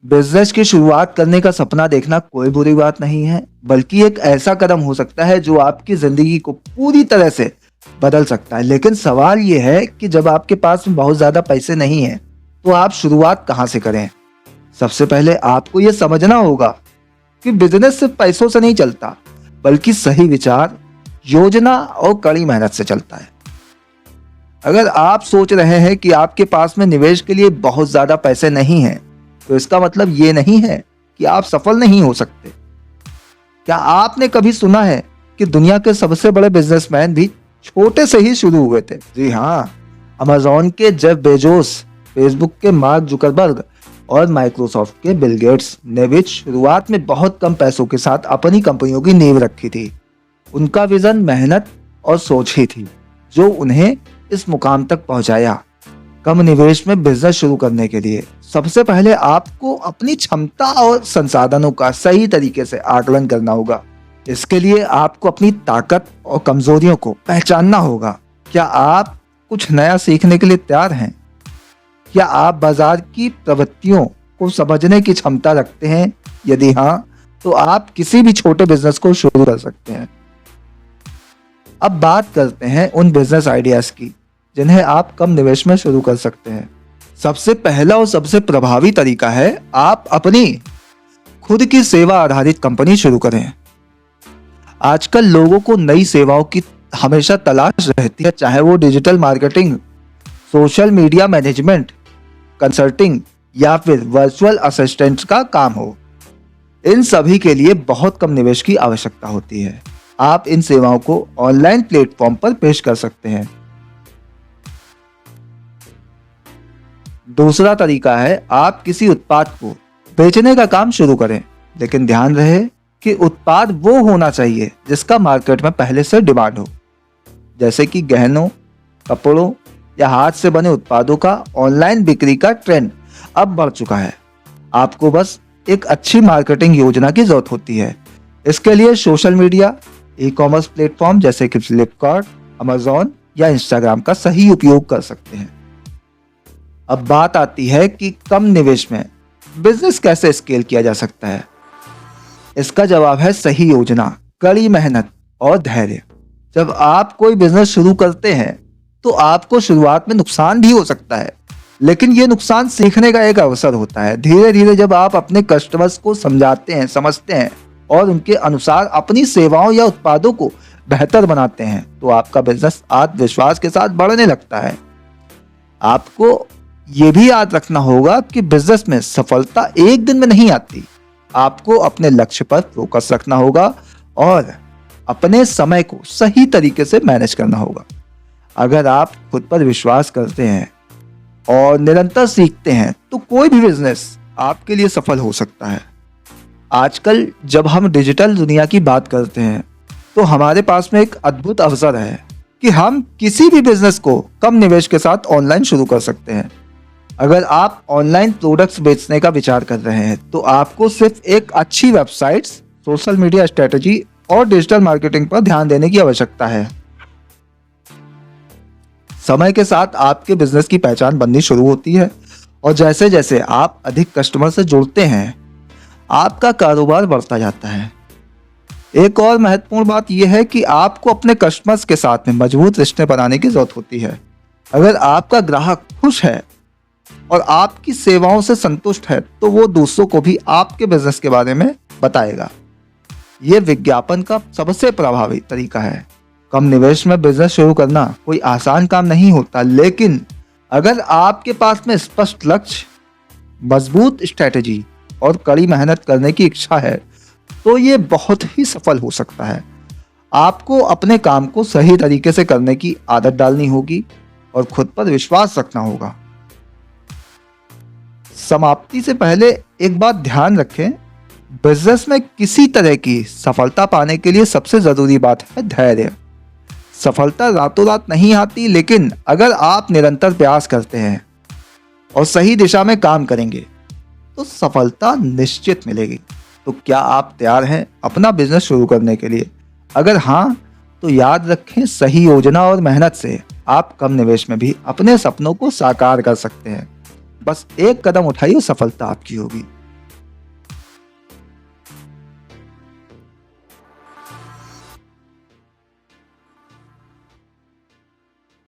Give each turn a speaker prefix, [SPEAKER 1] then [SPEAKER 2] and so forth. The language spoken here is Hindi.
[SPEAKER 1] बिजनेस की शुरुआत करने का सपना देखना कोई बुरी बात नहीं है, बल्कि एक ऐसा कदम हो सकता है जो आपकी जिंदगी को पूरी तरह से बदल सकता है। लेकिन सवाल ये है कि जब आपके पास में बहुत ज्यादा पैसे नहीं हैं, तो आप शुरुआत कहाँ से करें? सबसे पहले आपको ये समझना होगा कि बिजनेस सिर्फ पैसों से नहीं चलता, बल्कि सही विचार, योजना और कड़ी मेहनत से चलता है। अगर आप सोच रहे हैं कि आपके पास में निवेश के लिए बहुत ज्यादा पैसे नहीं हैं, तो इसका मतलब ये नहीं है कि आप सफल नहीं हो सकते। क्या आपने कभी सुना है कि दुनिया के सबसे बड़े बिजनेसमैन भी छोटे से ही शुरू हुए थे? जी हाँ, अमेजॉन के जेफ बेजोस, फेसबुक के मार्क जुकरबर्ग और माइक्रोसॉफ्ट के बिल गेट्स ने भी शुरुआत में बहुत कम पैसों के साथ अपनी कंपनियों की नींव रखी थी। उनका विजन, मेहनत और सोच ही थी जो उन्हें इस मुकाम तक पहुंचाया। कम निवेश में बिजनेस शुरू करने के लिए सबसे पहले आपको अपनी क्षमता और संसाधनों का सही तरीके से आकलन करना होगा। इसके लिए आपको अपनी ताकत और कमजोरियों को पहचानना होगा। क्या आप कुछ नया सीखने के लिए तैयार हैं? क्या आप बाजार की प्रवृत्तियों को समझने की क्षमता रखते हैं? यदि हाँ, तो आप किसी भी छोटे बिजनेस को शुरू कर सकते हैं। अब बात करते हैं उन बिजनेस आइडियाज की जिन्हें आप कम निवेश में शुरू कर सकते हैं। सबसे पहला और सबसे प्रभावी तरीका है आप अपनी खुद की सेवा आधारित कंपनी शुरू करें। आजकल लोगों को नई सेवाओं की हमेशा तलाश रहती है, चाहे वो digital marketing, social media management, consulting या फिर वर्चुअल असिस्टेंट का काम हो। इन सभी के लिए बहुत कम निवेश की आवश्यकता होती है। आप इन सेवाओं को ऑनलाइन प्लेटफॉर्म पर पेश कर सकते हैं। दूसरा तरीका है आप किसी उत्पाद को बेचने का काम शुरू करें, लेकिन ध्यान रहे कि उत्पाद वो होना चाहिए जिसका मार्केट में पहले से डिमांड हो। जैसे कि गहनों, कपड़ों या हाथ से बने उत्पादों का ऑनलाइन बिक्री का ट्रेंड अब बढ़ चुका है। आपको बस एक अच्छी मार्केटिंग योजना की जरूरत होती है। इसके लिए social media, e commerce platform जैसे कि फ्लिपकार्ट, अमेजॉन या इंस्टाग्राम का सही उपयोग कर सकते हैं। अब बात आती है कि कम निवेश में बिजनेस कैसे स्केल किया जा सकता है। इसका जवाब है सही योजना, कड़ी मेहनत और धैर्य। जब आप कोई बिजनेस शुरू करते हैं तो आपको शुरुआत में नुकसान भी हो सकता है, लेकिन ये नुकसान सीखने का एक अवसर होता है। धीरे धीरे जब आप अपने कस्टमर्स को समझाते हैं, समझते हैं और उनके अनुसार अपनी सेवाओं या उत्पादों को बेहतर बनाते हैं, तो आपका बिजनेस आत्मविश्वास के साथ बढ़ने लगता है। आपको ये भी याद रखना होगा कि बिजनेस में सफलता एक दिन में नहीं आती। आपको अपने लक्ष्य पर फोकस रखना होगा और अपने समय को सही तरीके से मैनेज करना होगा। अगर आप खुद पर विश्वास करते हैं और निरंतर सीखते हैं, तो कोई भी बिजनेस आपके लिए सफल हो सकता है। आजकल जब हम डिजिटल दुनिया की बात करते हैं, तो हमारे पास में एक अद्भुत अवसर है कि हम किसी भी बिजनेस को कम निवेश के साथ ऑनलाइन शुरू कर सकते हैं। अगर आप ऑनलाइन प्रोडक्ट्स बेचने का विचार कर रहे हैं, तो आपको सिर्फ एक अच्छी वेबसाइट, सोशल मीडिया स्ट्रेटजी और डिजिटल मार्केटिंग पर ध्यान देने की आवश्यकता है। समय के साथ आपके बिजनेस की पहचान बननी शुरू होती है और जैसे जैसे आप अधिक कस्टमर से जुड़ते हैं, आपका कारोबार बढ़ता जाता है। एक और महत्वपूर्ण बात यह है कि आपको अपने कस्टमर्स के साथ में मजबूत रिश्ते बनाने की जरूरत होती है। अगर आपका ग्राहक खुश है और आपकी सेवाओं से संतुष्ट है, तो वो दूसरों को भी आपके बिजनेस के बारे में बताएगा। ये विज्ञापन का सबसे प्रभावी तरीका है। कम निवेश में बिजनेस शुरू करना कोई आसान काम नहीं होता, लेकिन अगर आपके पास में स्पष्ट लक्ष्य, मजबूत स्ट्रेटजी और कड़ी मेहनत करने की इच्छा है, तो ये बहुत ही सफल हो सकता है। आपको अपने काम को सही तरीके से करने की आदत डालनी होगी और खुद पर विश्वास रखना होगा। समाप्ति से पहले एक बात ध्यान रखें, बिजनेस में किसी तरह की सफलता पाने के लिए सबसे जरूरी बात है धैर्य। सफलता रातों रात नहीं आती, लेकिन अगर आप निरंतर प्रयास करते हैं और सही दिशा में काम करेंगे, तो सफलता निश्चित मिलेगी। तो क्या आप तैयार हैं अपना बिजनेस शुरू करने के लिए? अगर हाँ, तो याद रखें, सही योजना और मेहनत से आप कम निवेश में भी अपने सपनों को साकार कर सकते हैं। बस एक कदम उठाइए, सफलता आपकी होगी।